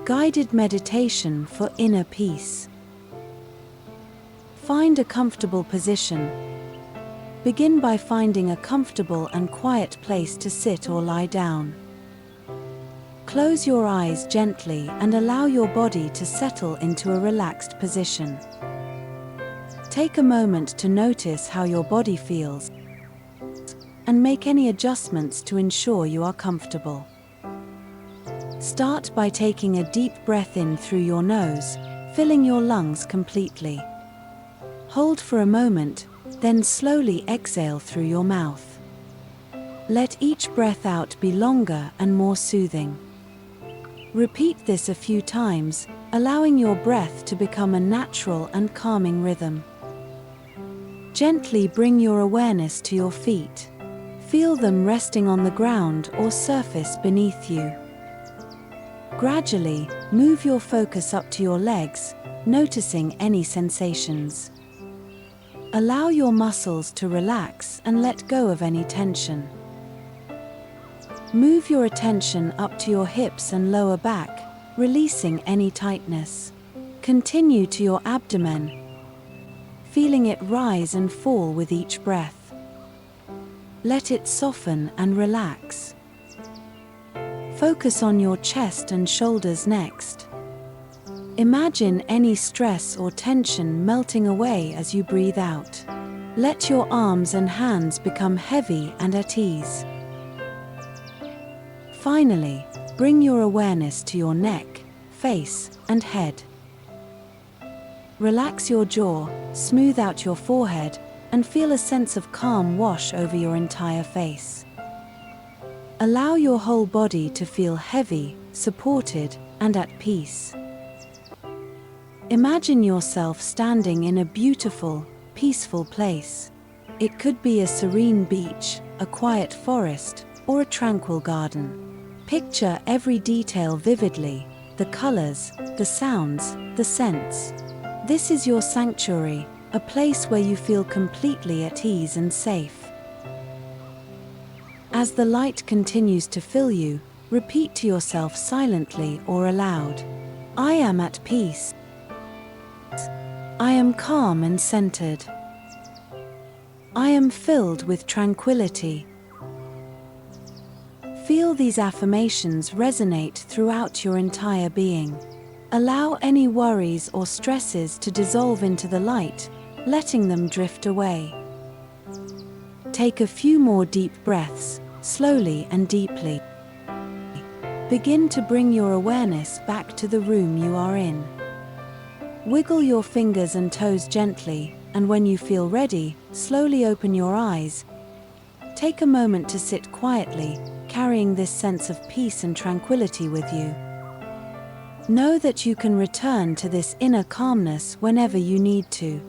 Guided meditation for inner peace. Find a comfortable position. Begin by finding a comfortable and quiet place to sit or lie down. Close your eyes gently and allow your body to settle into a relaxed position. Take a moment to notice how your body feels and make any adjustments to ensure you are comfortable. Start by taking a deep breath in through your nose, filling your lungs completely. Hold for a moment, then slowly exhale through your mouth. Let each breath out be longer and more soothing. Repeat this a few times, allowing your breath to become a natural and calming rhythm. Gently bring your awareness to your feet. Feel them resting on the ground or surface beneath you. Gradually, move your focus up to your legs, noticing any sensations. Allow your muscles to relax and let go of any tension. Move your attention up to your hips and lower back, releasing any tightness. Continue to your abdomen, feeling it rise and fall with each breath. Let it soften and relax. Focus on your chest and shoulders next. Imagine any stress or tension melting away as you breathe out. Let your arms and hands become heavy and at ease. Finally, bring your awareness to your neck, face, and head. Relax your jaw, smooth out your forehead, and feel a sense of calm wash over your entire face. Allow your whole body to feel heavy, supported, and at peace. Imagine yourself standing in a beautiful, peaceful place. It could be a serene beach, a quiet forest, or a tranquil garden. Picture every detail vividly, the colors, the sounds, the scents. This is your sanctuary, a place where you feel completely at ease and safe. As the light continues to fill you, repeat to yourself silently or aloud, "I am at peace. I am calm and centered. I am filled with tranquility." Feel these affirmations resonate throughout your entire being. Allow any worries or stresses to dissolve into the light, letting them drift away. Take a few more deep breaths, slowly and deeply. Begin to bring your awareness back to the room you are in. Wiggle your fingers and toes gently, and when you feel ready, slowly open your eyes. Take a moment to sit quietly, carrying this sense of peace and tranquility with you. Know that you can return to this inner calmness whenever you need to.